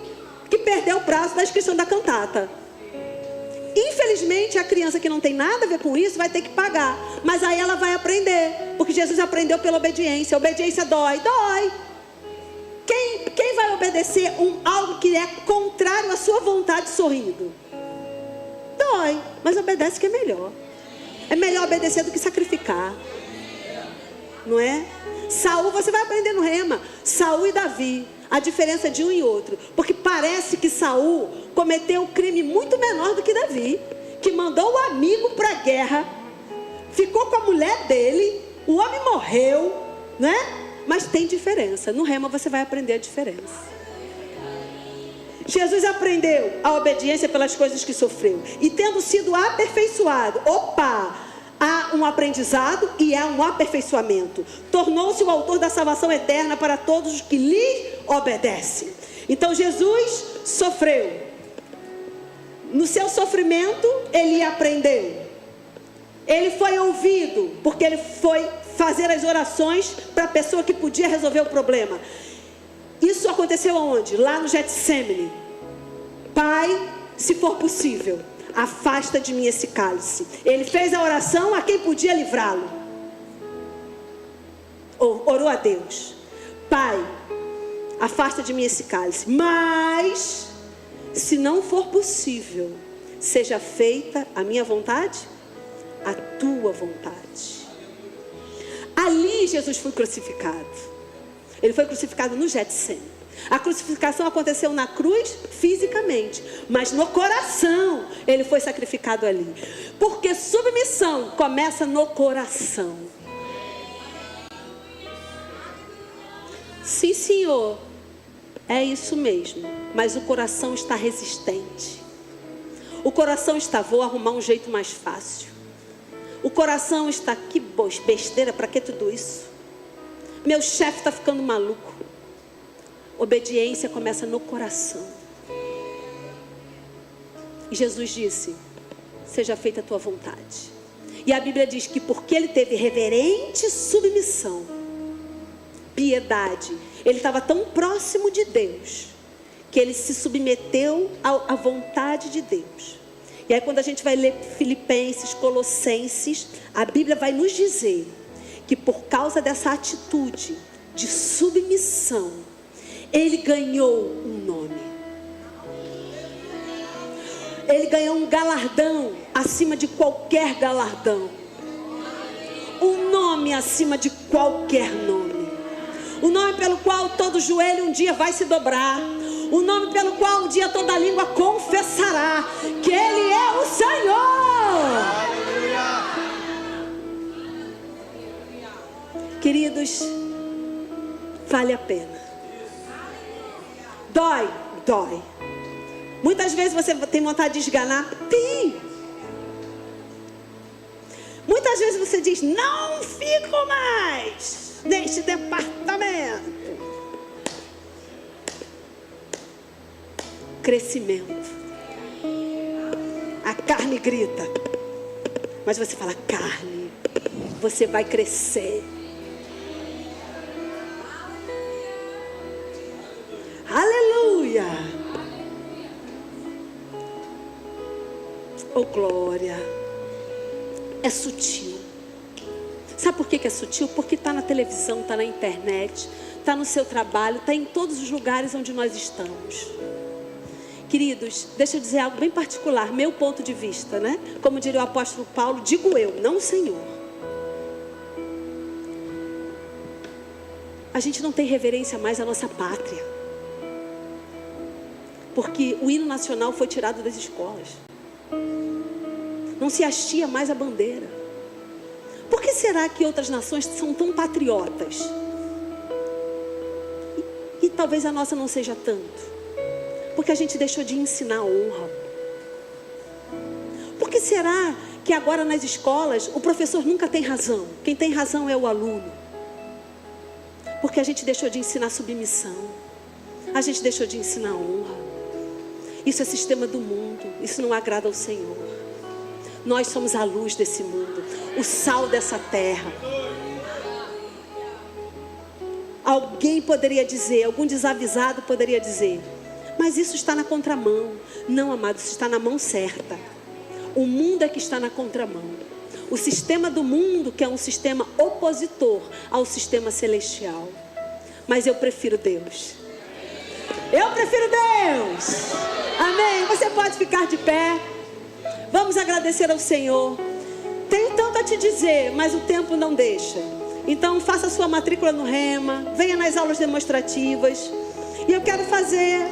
Speaker 3: que perdeu o prazo da inscrição da cantata. Infelizmente, a criança que não tem nada a ver com isso vai ter que pagar. Mas aí ela vai aprender, porque Jesus aprendeu pela obediência. A obediência dói. Quem vai obedecer algo que é contrário à sua vontade sorrindo? Dói, mas obedece que é melhor. É melhor obedecer do que sacrificar. Não é? Saul, você vai aprender no Rema. Saul e Davi, a diferença de um e outro. Porque parece que Saul cometeu um crime muito menor do que Davi, que mandou o amigo para a guerra, ficou com a mulher dele, o homem morreu, né? Mas tem diferença. No Rema você vai aprender a diferença. Jesus aprendeu a obediência pelas coisas que sofreu. E tendo sido aperfeiçoado, há um aprendizado e há um aperfeiçoamento. Tornou-se o autor da salvação eterna para todos os que lhe obedecem. Então Jesus sofreu. No seu sofrimento, ele aprendeu. Ele foi ouvido, porque ele foi fazer as orações para a pessoa que podia resolver o problema. Isso aconteceu aonde? Lá no Getsemane. Pai, se for possível, afasta de mim esse cálice. Ele fez a oração a quem podia livrá-lo. Orou a Deus. Pai, afasta de mim esse cálice. Mas, se não for possível, seja feita a minha vontade, a tua vontade. Ali Jesus foi crucificado. Ele foi crucificado no Getsemane. A crucificação aconteceu na cruz fisicamente, mas no coração ele foi sacrificado ali. Porque submissão começa no coração. Sim, Senhor, é isso mesmo, mas o coração está resistente. O coração está, vou arrumar um jeito mais fácil. O coração está, que besteira, para que tudo isso? Meu chefe está ficando maluco. Obediência começa no coração. E Jesus disse: seja feita a tua vontade. E a Bíblia diz que porque ele teve reverente submissão, piedade, ele estava tão próximo de Deus, que ele se submeteu à vontade de Deus. E aí quando a gente vai ler Filipenses, Colossenses, a Bíblia vai nos dizer que por causa dessa atitude de submissão, ele ganhou um nome. Ele ganhou um galardão acima de qualquer galardão. Um nome acima de qualquer nome. O nome pelo qual todo joelho um dia vai se dobrar. O nome pelo qual um dia toda língua confessará que Ele é o Senhor. Queridos, vale a pena. Dói. Muitas vezes você tem vontade de esganar. Tem. Muitas vezes você diz: não fico mais neste departamento. Crescimento. A carne grita, mas você fala: carne, você vai crescer. Aleluia. Oh glória. É sutil. Sabe por que é sutil? Porque está na televisão, está na internet, está no seu trabalho, está em todos os lugares onde nós estamos. Queridos, deixa eu dizer algo bem particular, meu ponto de vista, né? Como diria o apóstolo Paulo, digo eu, não o Senhor. A gente não tem reverência mais à nossa pátria. Porque o hino nacional foi tirado das escolas. Não se hastia mais a bandeira. Por que será que outras nações são tão patriotas? E talvez a nossa não seja tanto. Porque a gente deixou de ensinar a honra. Por que será que agora nas escolas o professor nunca tem razão? Quem tem razão é o aluno. Porque a gente deixou de ensinar submissão. A gente deixou de ensinar honra. Isso é sistema do mundo. Isso não agrada ao Senhor. Nós somos a luz desse mundo, o sal dessa terra. Alguém poderia dizer, algum desavisado poderia dizer, mas isso está na contramão. Não, amado, isso está na mão certa. O mundo é que está na contramão. O sistema do mundo, que é um sistema opositor ao sistema celestial. Mas eu prefiro Deus. Eu prefiro Deus. Amém. Você pode ficar de pé. Vamos agradecer ao Senhor. Tenho tanto a te dizer, mas o tempo não deixa. Então faça a sua matrícula no Rema. Venha nas aulas demonstrativas. E eu quero fazer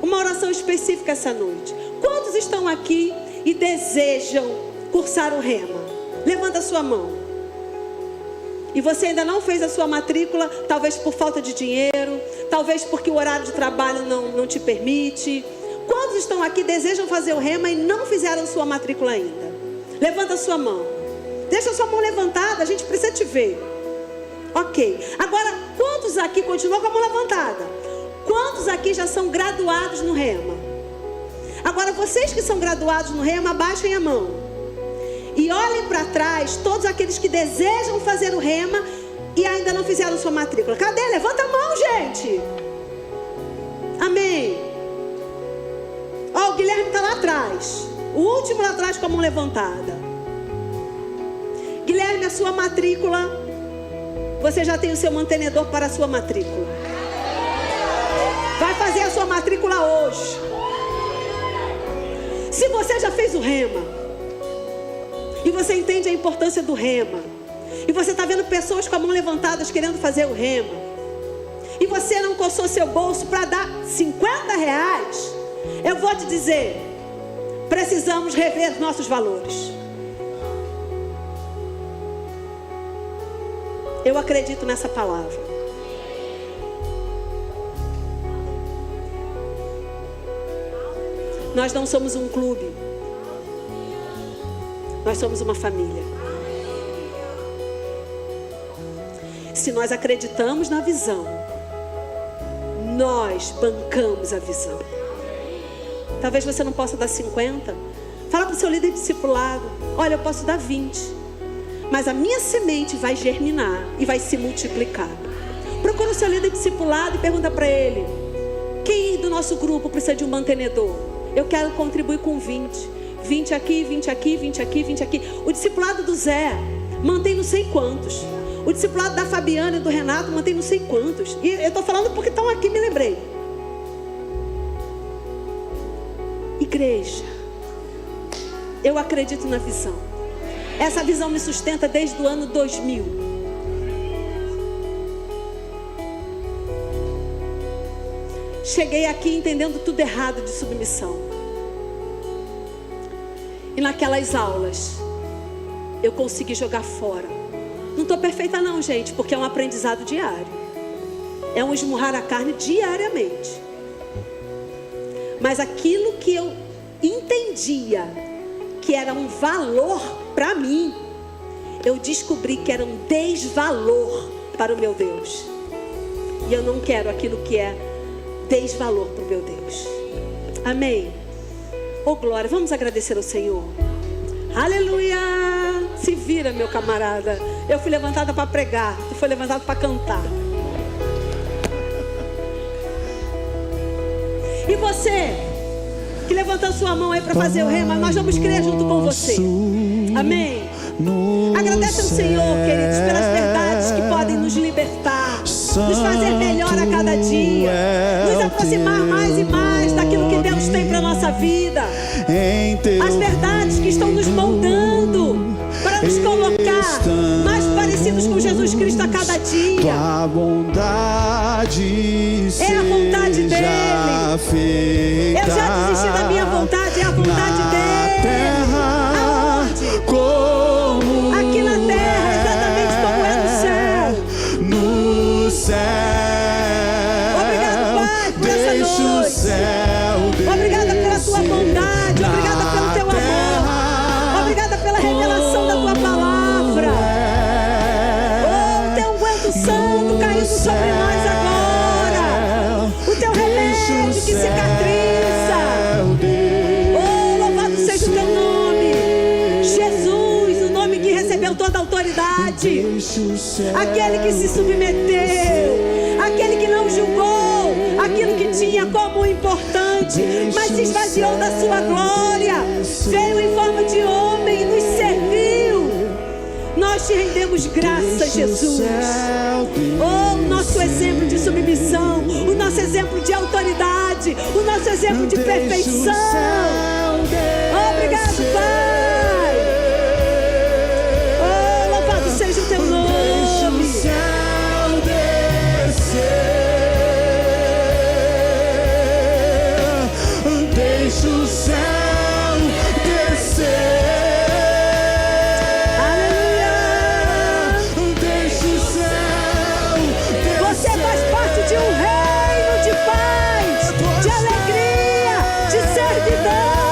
Speaker 3: uma oração específica essa noite. Quantos estão aqui e desejam cursar o Rema? Levanta a sua mão. E você ainda não fez a sua matrícula, talvez por falta de dinheiro, talvez porque o horário de trabalho não te permite. Quantos estão aqui e desejam fazer o Rema e não fizeram sua matrícula ainda? Levanta a sua mão. Deixa a sua mão levantada, a gente precisa te ver. Ok. Agora, quantos aqui continuam com a mão levantada? Quantos aqui já são graduados no Rema? Agora, vocês que são graduados no Rema, abaixem a mão. E olhem para trás todos aqueles que desejam fazer o Rema e ainda não fizeram sua matrícula. Cadê? Levanta a mão, gente. Amém. Ó, o Guilherme está lá atrás. O último lá atrás com a mão levantada. Guilherme, a sua matrícula, você já tem o seu mantenedor para a sua matrícula. Vai fazer a sua matrícula hoje. Se você já fez o Rema e você entende a importância do Rema, e você está vendo pessoas com a mão levantadas querendo fazer o Rema, e você não coçou seu bolso para dar R$50, eu vou te dizer, precisamos rever nossos valores. Eu acredito nessa palavra. Nós não somos um clube. Nós somos uma família. Se nós acreditamos na visão, nós bancamos a visão. Talvez você não possa dar 50. Fala para o seu líder discipulado: olha, eu posso dar 20, mas a minha semente vai germinar e vai se multiplicar. Procura o seu líder discipulado e pergunta para ele: quem do nosso grupo precisa de um mantenedor? Eu quero contribuir com 20. 20 aqui, 20 aqui, 20 aqui, 20 aqui. O discipulado do Zé mantém não sei quantos. O discipulado da Fabiana e do Renato mantém não sei quantos. E eu estou falando porque estão aqui, me lembrei. Igreja, eu acredito na visão. Essa visão me sustenta desde o ano 2000. Cheguei aqui entendendo tudo errado de submissão. E naquelas aulas, eu consegui jogar fora. Não estou perfeita não, gente, porque é um aprendizado diário. É um esmurrar a carne diariamente. Mas aquilo que eu entendia que era um valor para mim, eu descobri que era um desvalor para o meu Deus. E eu não quero aquilo que é desvalor para o meu Deus. Amém. Oh glória, vamos agradecer ao Senhor. Aleluia. Se vira, meu camarada. Eu fui levantada para pregar, tu foi levantado para cantar. E você que levantou sua mão aí para fazer o Rema, nós vamos crer junto com você. Amém. Agradece ao Senhor, queridos, pelas verdades que podem nos libertar, nos fazer melhor a cada dia, nos aproximar mais e mais daquilo que Deus tem para a nossa vida. As verdades que estão nos moldando para nos colocar mais parecidos com Jesus Cristo a cada dia.
Speaker 4: Tua bondade
Speaker 3: é a vontade dele.
Speaker 4: Feita.
Speaker 3: Eu já desisti da minha vontade, é a vontade dele.
Speaker 4: Terra,
Speaker 3: aonde?
Speaker 4: Como
Speaker 3: aqui na terra, exatamente como é no céu.
Speaker 4: No céu.
Speaker 3: Obrigado, Pai, por essa noite. Obrigada pela tua bondade. Obrigada pelo teu amor. Obrigada pela revelação da tua palavra. Oh, teu unguento santo caiu descendo sobre nós agora. O teu remédio que cicatriza. Oh, louvado seja o teu nome. Jesus, o nome que recebeu toda a autoridade. Aquele que se submeteu. Aquele que não julgou aquilo que tinha como importante, mas se esvaziou da sua glória. Veio em forma de homem e nos serviu. Nós te rendemos graças, Jesus. Oh, o nosso exemplo de submissão, o nosso exemplo de autoridade, o nosso exemplo de perfeição. Obrigado, Pai. Oh, louvado seja o teu nome.
Speaker 4: Deixa o céu descer.
Speaker 3: Aleluia.
Speaker 4: Deixa o céu descer.
Speaker 3: Você faz parte de um reino de paz, de alegria, de servidão.